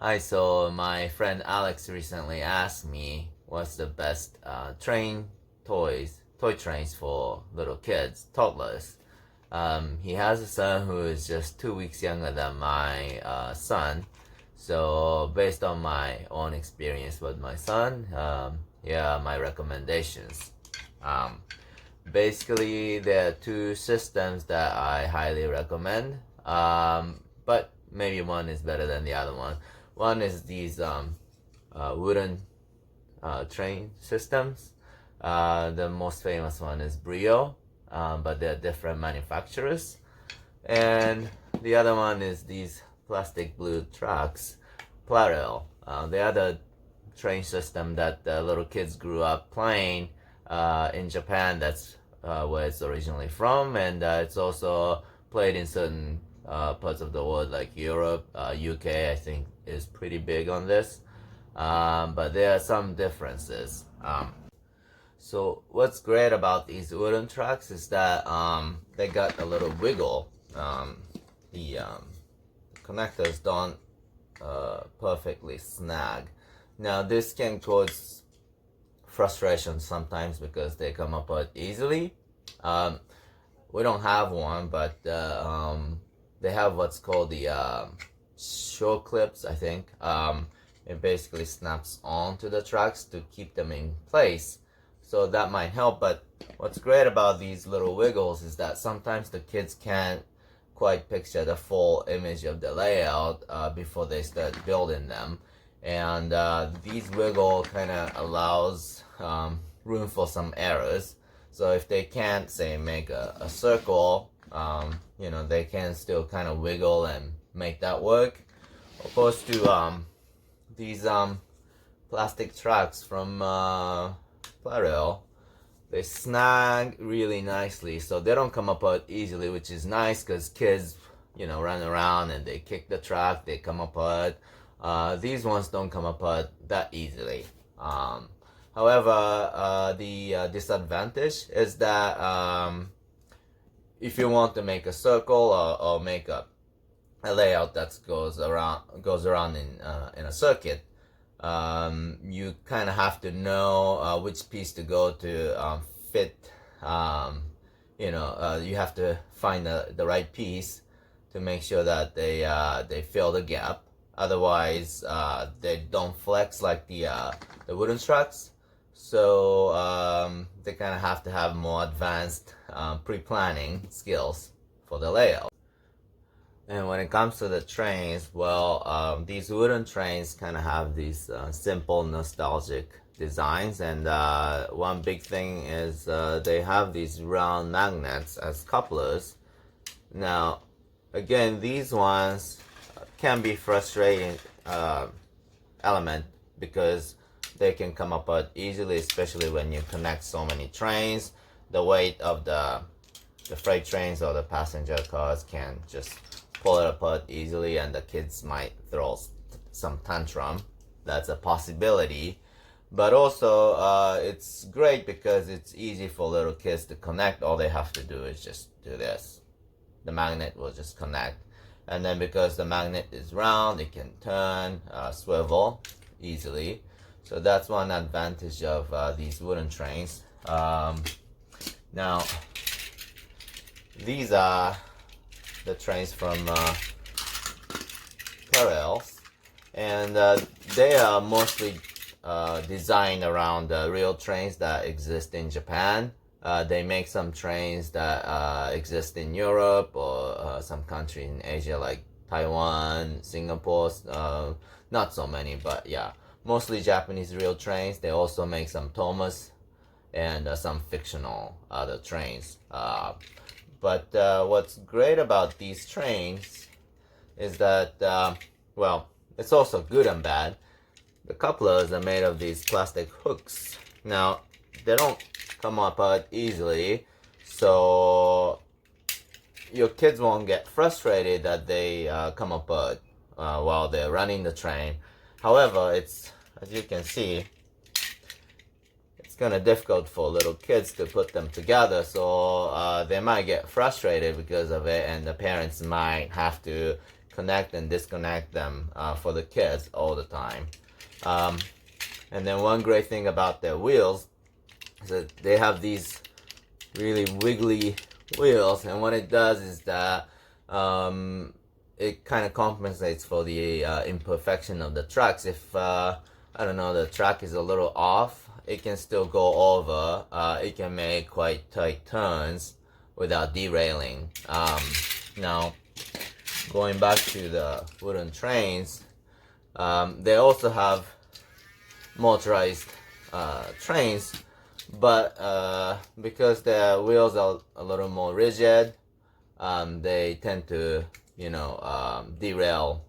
Hi, so my friend Alex recently asked me what's the best toy trains for little kids, toddlers. He has a son who is just 2 weeks younger than my son. So based on my own experience with my son, here are my recommendations. Um, Basically, there are two systems that I highly recommend, but maybe one is better than the other one. One is these wooden train systems. The most famous one is Brio, but they're different manufacturers. And the other one is these plastic blue trucks, Plarail. They are the train system that the little kids grew up playing in Japan. That's where it's originally from, and it's also played in certain parts of the world like Europe, UK. I think is pretty big on this, but there are some differences. So what's great about these wooden trucks is that they got a little wiggle. The connectors don't perfectly snag. Now this can cause frustration sometimes because they come apart easily. We don't have one, but they have what's called the shore clips, I think. It basically snaps onto the tracks to keep them in place. So that might help, but what's great about these little wiggles is that sometimes the kids can't quite picture the full image of the layout before they start building them. And these wiggle kind of allows room for some errors. So if they can't, say, make a circle, they can still kind of wiggle and make that work. Opposed to these plastic tracks from Plarail, they snag really nicely, so they don't come apart easily, which is nice because kids, run around and they kick the track, they come apart. These ones don't come apart that easily. However, the disadvantage is that if you want to make a circle or make a layout that goes around in a circuit, you kind of have to know which piece to go to fit. You have to find the right piece to make sure that they fill the gap. Otherwise, they don't flex like the wooden struts. So they kind of have to have more advanced pre-planning skills for the layout. And when it comes to the trains, well, these wooden trains kind of have these simple, nostalgic designs. And one big thing is they have these round magnets as couplers. Now, again, these ones can be frustrating element because they can come apart easily, especially when you connect so many trains. The weight of the freight trains or the passenger cars can just pull it apart easily, and the kids might throw some tantrum. That's a possibility. But also, it's great because it's easy for little kids to connect. All they have to do is just do this. The magnet will just connect. And then because the magnet is round, it can turn, swivel easily. So that's one advantage of these wooden trains. Now, these are the trains from Plarail, and they are mostly designed around real trains that exist in Japan. They make some trains that exist in Europe or some country in Asia like Taiwan, Singapore. Not so many, but yeah, mostly Japanese real trains. They also make some Thomas and some fictional other trains. But what's great about these trains is that, it's also good and bad. The couplers are made of these plastic hooks. Now, they don't come apart easily, so your kids won't get frustrated that they come apart while they're running the train. However, as you can see, it's kind of difficult for little kids to put them together, so they might get frustrated because of it, and the parents might have to connect and disconnect them for the kids all the time. And then one great thing about their wheels is that they have these really wiggly wheels, and what it does is that it kind of compensates for the imperfection of the tracks. If I don't know, the track is a little off, it can still go over. It can make quite tight turns without derailing. Now, going back to the wooden trains, they also have motorized trains, but because the wheels are a little more rigid, they tend to, derail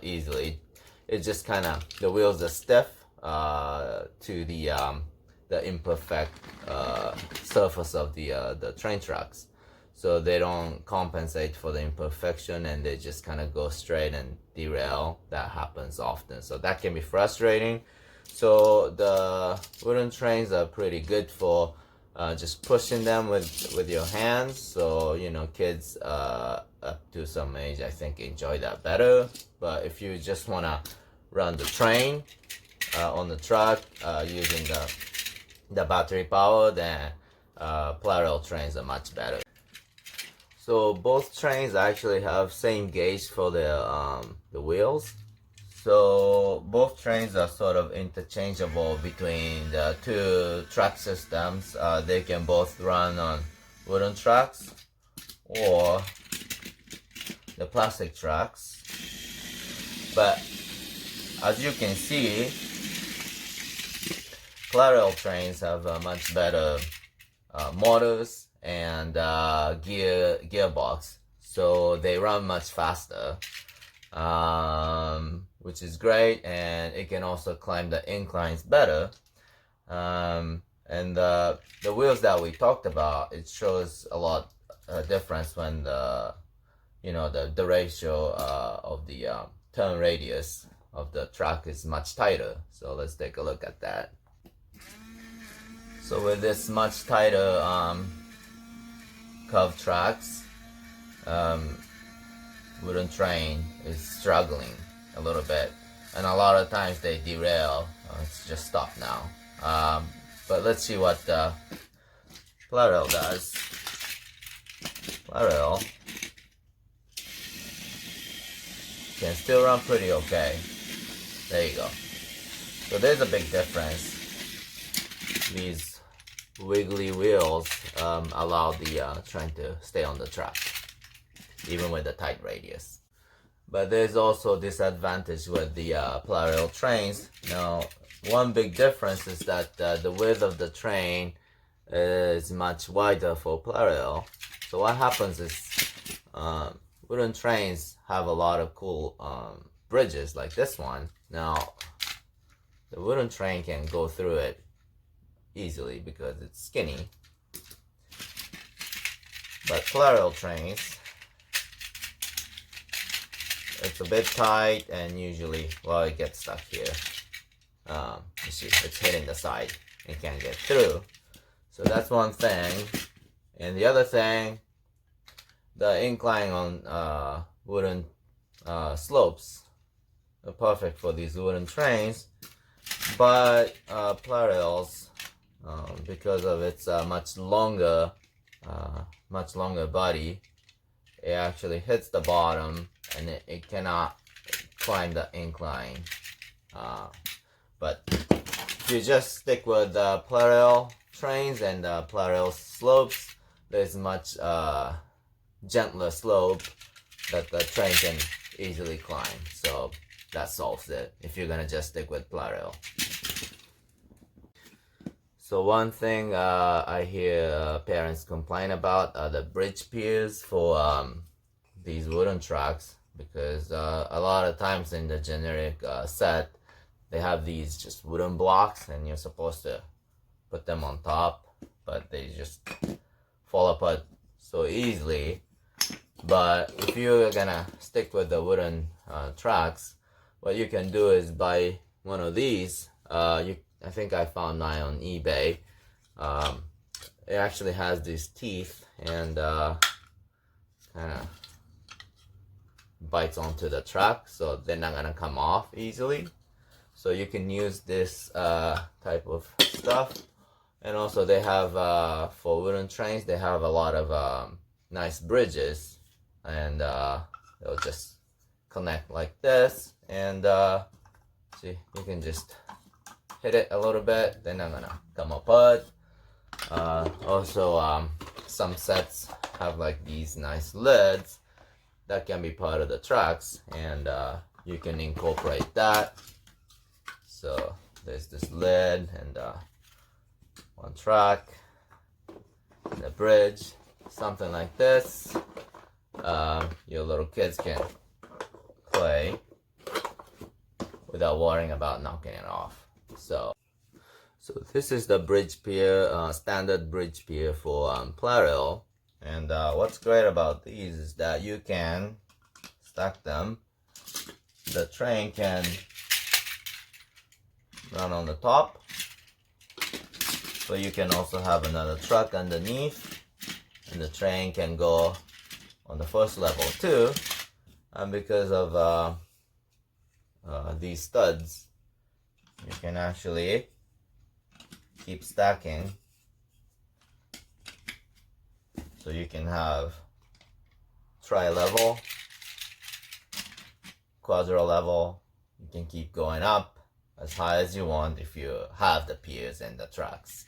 easily. It's just kind of, the wheels are stiff to the imperfect surface of the train tracks, so they don't compensate for the imperfection, and they just kind of go straight and derail. That happens often, so that can be frustrating. So the wooden trains are pretty good for just pushing them with your hands. So kids up to some age, I think, enjoy that better. But if you just want to run the train on the truck using the battery power, then Plarail trains are much better. So both trains actually have same gauge for the wheels. So both trains are sort of interchangeable between the two track systems. They can both run on wooden tracks or the plastic tracks. But as you can see, Plarail trains have a much better motors and gearbox, so they run much faster. Which is great, and it can also climb the inclines better. And the wheels that we talked about, it shows a lot difference when the ratio of the turn radius of the track is much tighter. So let's take a look at that. So with this much tighter curved tracks, wooden train is struggling a little bit, and a lot of times they derail. It's just stopped now. But let's see what Plarail does. Plarail can still run pretty okay. There you go. So there's a big difference. These wiggly wheels allow the train to stay on the track, even with the tight radius. But there's also disadvantage with the Plarail trains. Now, one big difference is that the width of the train is much wider for Plarail. So what happens is wooden trains have a lot of cool bridges like this one. Now, the wooden train can go through it easily because it's skinny. But Plarail trains, it's a bit tight, and usually, well, it gets stuck here. You see, it's hitting the side. It can't get through. So that's one thing. And the other thing, the incline on wooden slopes are perfect for these wooden trains. But Plarail's, because of its much longer body, it actually hits the bottom, and it cannot climb the incline. But if you just stick with the Plarail trains and the Plarail slopes, there's much gentler slope that the train can easily climb. So that solves it if you're gonna just stick with Plarail. So one thing I hear parents complain about are the bridge piers for these wooden tracks, because a lot of times in the generic set, they have these just wooden blocks, and you're supposed to put them on top, but they just fall apart so easily. But if you're gonna stick with the wooden tracks, what you can do is buy one of these. I think I found mine on eBay. It actually has these teeth, and kind of bites onto the track, so they're not gonna come off easily. So you can use this type of stuff. And also they have, for wooden trains, they have a lot of nice bridges, and they'll just connect like this, and see, you can just hit it a little bit, they're not gonna come apart. Also, some sets have like these nice lids that can be part of the tracks, and you can incorporate that. So there's this lid and one track, and a bridge, something like this. Your little kids can play without worrying about knocking it off. So this is the bridge pier, standard bridge pier for Plarail. And what's great about these is that you can stack them. The train can run on the top, so you can also have another truck underneath, and the train can go on the first level too. And because of these studs, you can actually keep stacking, so you can have tri-level, quadri-level. You can keep going up as high as you want if you have the piers and the tracks.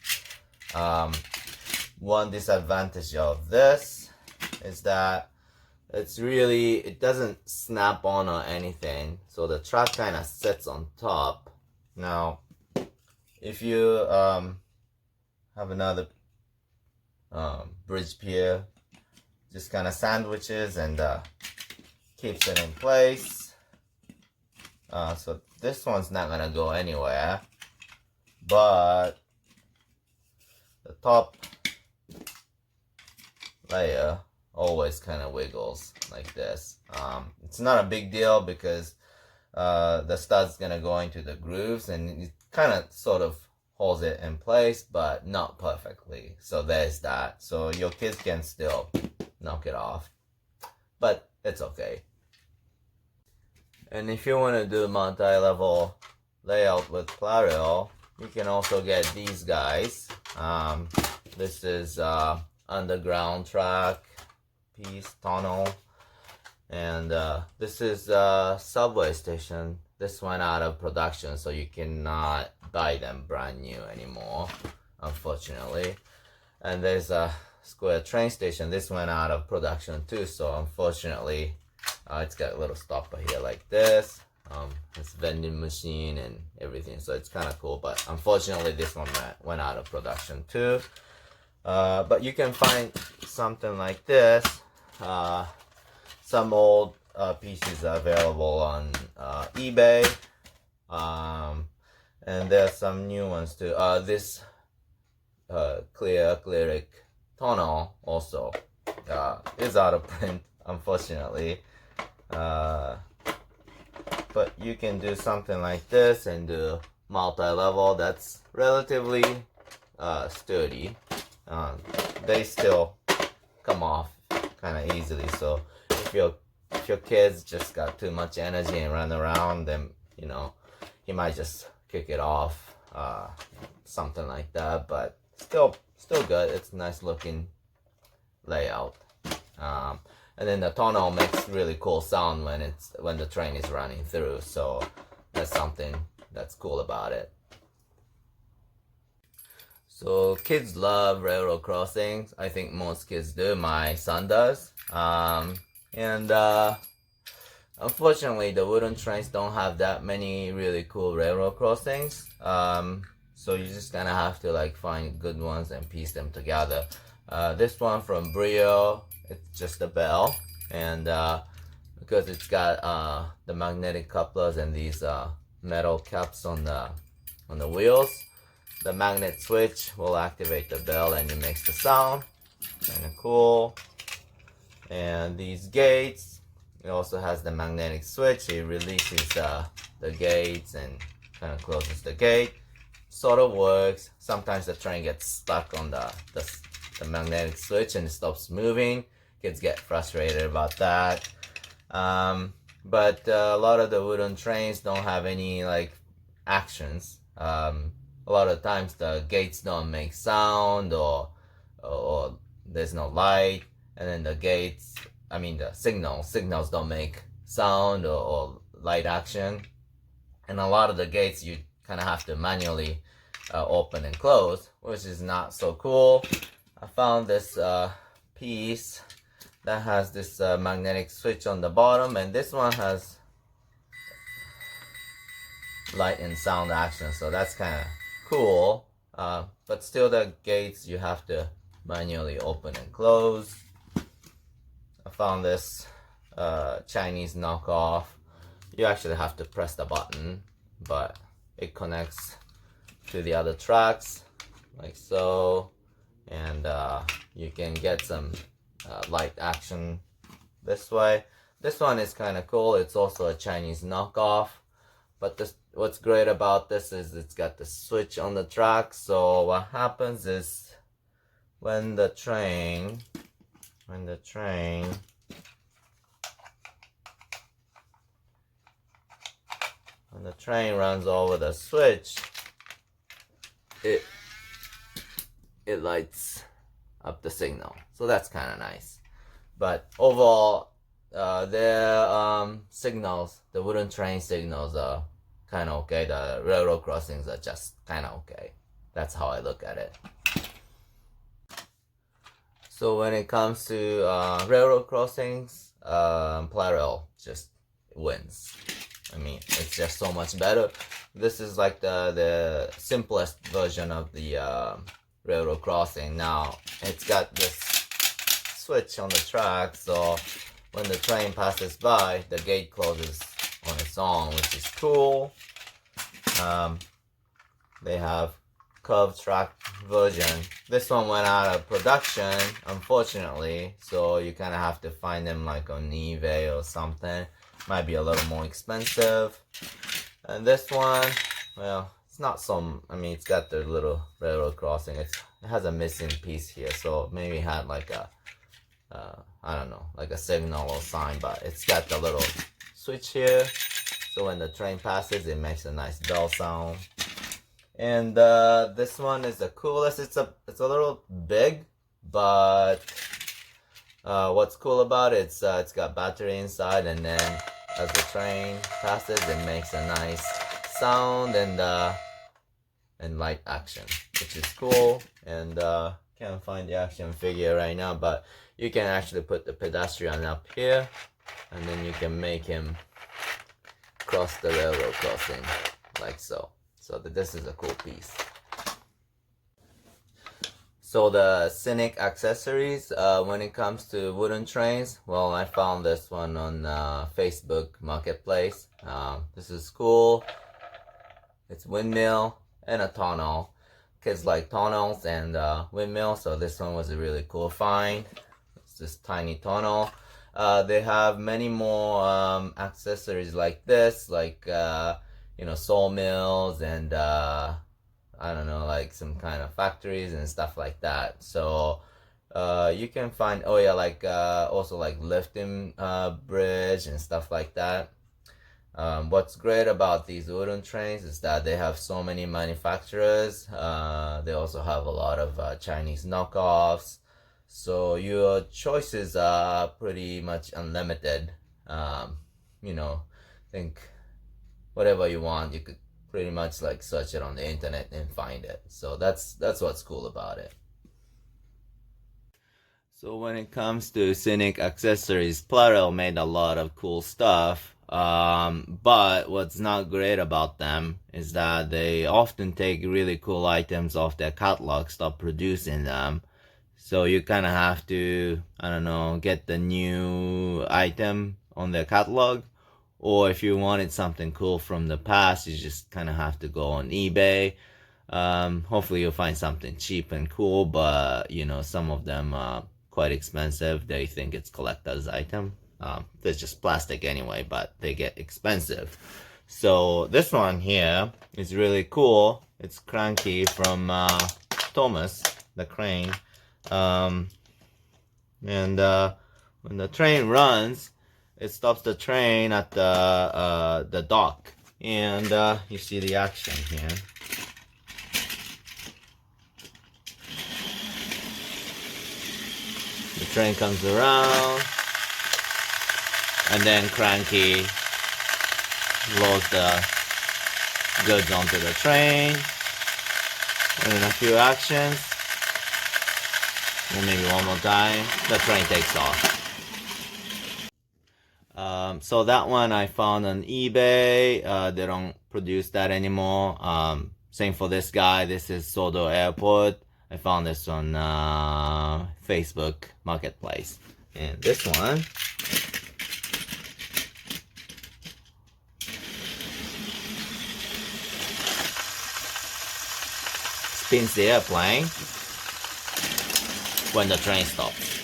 One disadvantage of this is that it doesn't snap on or anything, so the track kind of sits on top. Now if you have another bridge pier, just kind of sandwiches and keeps it in place. So this one's not gonna go anywhere, but the top layer always kind of wiggles like this. It's not a big deal because the stud's gonna go into the grooves, and it kind of sort of holds it in place, but not perfectly. So there's that. So your kids can still knock it off, but it's okay. And if you want to do multi-level layout with Plarail, you can also get these guys. This is underground track piece, tunnel, and this is subway station. This went out of production, so you cannot buy them brand new anymore, unfortunately. And there's a square train station. This went out of production too, so unfortunately it's got a little stopper here like this. It's vending machine and everything, so it's kind of cool, but unfortunately this one went out of production too. But you can find something like this. Some old pieces are available on eBay, and there's some new ones too. This clear acrylic tunnel also is out of print, unfortunately. But you can do something like this and do multi-level. That's relatively sturdy. They still come off kind of easily. So if your kids just got too much energy and run around, then you might just kick it off, something like that. But still good. It's a nice looking layout. And then the tunnel makes really cool sound when the train is running through. So that's something that's cool about it. So kids love railroad crossings. I think most kids do. My son does. And unfortunately, the wooden trains don't have that many really cool railroad crossings. So you're just gonna have to like find good ones and piece them together. This one from Brio, it's just a bell, and because it's got the magnetic couplers and these metal caps on the wheels, the magnet switch will activate the bell and it makes the sound. Kind of cool. And these gates, it also has the magnetic switch. It releases the gates and kind of closes the gate. Sort of works. Sometimes the train gets stuck on the magnetic switch and it stops moving. Kids get frustrated about that. But a lot of the wooden trains don't have any like actions. A lot of times the gates don't make sound, or there's no light, and then the gates, I mean the signals don't make sound or light action, and a lot of the gates you kind of have to manually open and close, which is not so cool. I found this piece that has this magnetic switch on the bottom, and this one has light and sound action, so that's kind of cool. But still, the gates you have to manually open and close. I found this Chinese knockoff. You actually have to press the button, but it connects to the other tracks like so, and you can get some light action this way. This one is kind of cool. It's also a Chinese knockoff, but what's great about this is it's got the switch on the track. So what happens is when the train runs over the switch, it lights up the signal. So that's kind of nice. But overall, their signals, the wooden train signals, are kind of okay. The railroad crossings are just kind of okay. That's how I look at it. So when it comes to railroad crossings, Plarail just wins. I mean, it's just so much better. This is like the simplest version of the railroad crossing. Now it's got this switch on the track, so when the train passes by, the gate closes on its own, which is cool. They have curved track version. This one went out of production, unfortunately, so you kind of have to find them like on eBay or something. Might be a little more expensive. And this one, well, it's not some, I mean, it's got the little railroad crossing. It has a missing piece here, so maybe it had like a I don't know, like a signal or sign, but it's got the little switch here, so when the train passes it makes a nice bell sound. And this one is the coolest. It's a little big, but what's cool about it, it's got battery inside, and then as the train passes it makes a nice sound and light action, which is cool. And can't find the action figure right now, but you can actually put the pedestrian up here, and then you can make him cross the railroad crossing like so. So this is a cool piece. So the scenic accessories, when it comes to wooden trains, well, I found this one on Facebook Marketplace. This is cool. It's windmill and a tunnel. Kids like tunnels and windmills, so this one was a really cool find. It's this tiny tunnel. They have many more accessories like this, like you know, sawmills and I don't know, like some kind of factories and stuff like that. So you can find, oh yeah, like also like lifting bridge and stuff like that. What's great about these wooden trains is that they have so many manufacturers. They also have a lot of Chinese knockoffs, so your choices are pretty much unlimited. You know, think whatever you want, you could pretty much like search it on the internet and find it. So that's what's cool about it. So when it comes to scenic accessories, Plarail made a lot of cool stuff. But what's not great about them is that they often take really cool items off their catalog, stop producing them. So you kind of have to, I don't know, get the new item on their catalog. Or if you wanted something cool from the past, you just kind of have to go on eBay. Hopefully you'll find something cheap and cool, but you know, some of them are quite expensive. They think it's collector's item. They're just plastic anyway, but they get expensive. So this one here is really cool. It's Cranky from Thomas, the crane. And when the train runs, it stops the train at the dock, and you see the action here. The train comes around, and then Cranky loads the goods onto the train, and in a few actions, and maybe one more time, the train takes off. So that one I found on eBay. They don't produce that anymore. Same for this guy. This is Sodo Airport. I found this on Facebook Marketplace. And this one, spins the airplane when the train stops.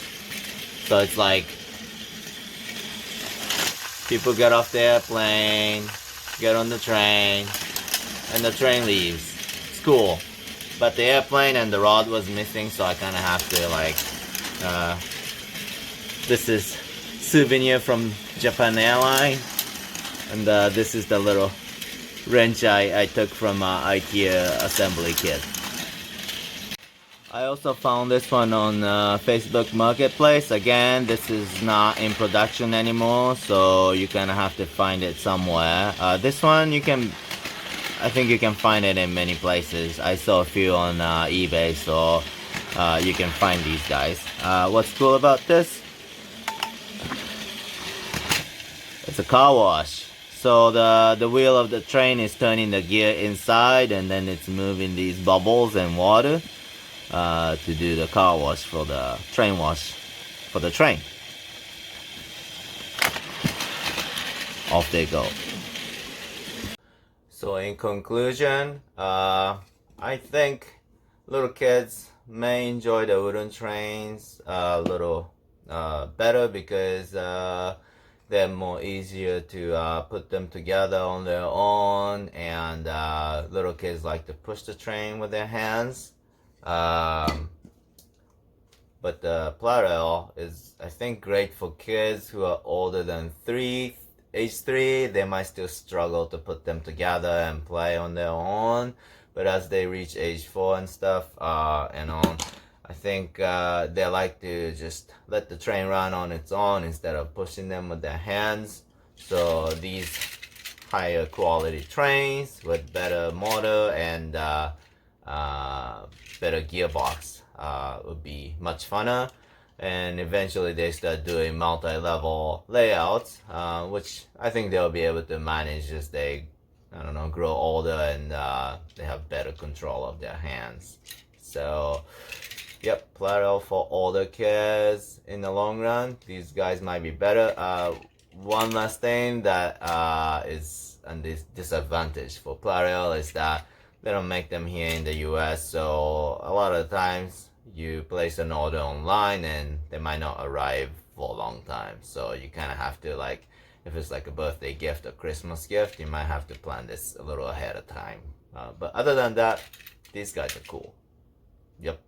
So it's like people get off the airplane, get on the train, and the train leaves. It's cool. But the airplane and the rod was missing, so I kind of have to like, this is souvenir from Japan Airline, and this is the little wrench I took from IKEA assembly kit. I also found this one on Facebook Marketplace. Again, this is not in production anymore, so you kind of have to find it somewhere. This one I think you can find it in many places. I saw a few on eBay, so you can find these guys. What's cool about this? It's a car wash. So the wheel of the train is turning the gear inside, and then it's moving these bubbles and water to do the car wash for the train wash for the train. Off they go. So in conclusion, I think little kids may enjoy the wooden trains a little better because they're more easier to put them together on their own, and little kids like to push the train with their hands. But the Plarail is, I think, great for kids who are older than age 3. They might still struggle to put them together and play on their own, but as they reach age 4 and stuff and on, I think they like to just let the train run on its own instead of pushing them with their hands. So these higher quality trains with better motor and better gearbox would be much funner, and eventually they start doing multi-level layouts, which I think they'll be able to manage as they, I don't know, grow older and they have better control of their hands. So yep, Plarail for older kids in the long run. These guys might be better. One last thing that is a disadvantage for Plarail is that they don't make them here in the US, so a lot of times you place an order online and they might not arrive for a long time. So you kind of have to, like, if it's like a birthday gift or Christmas gift, you might have to plan this a little ahead of time. But other than that, these guys are cool. Yep.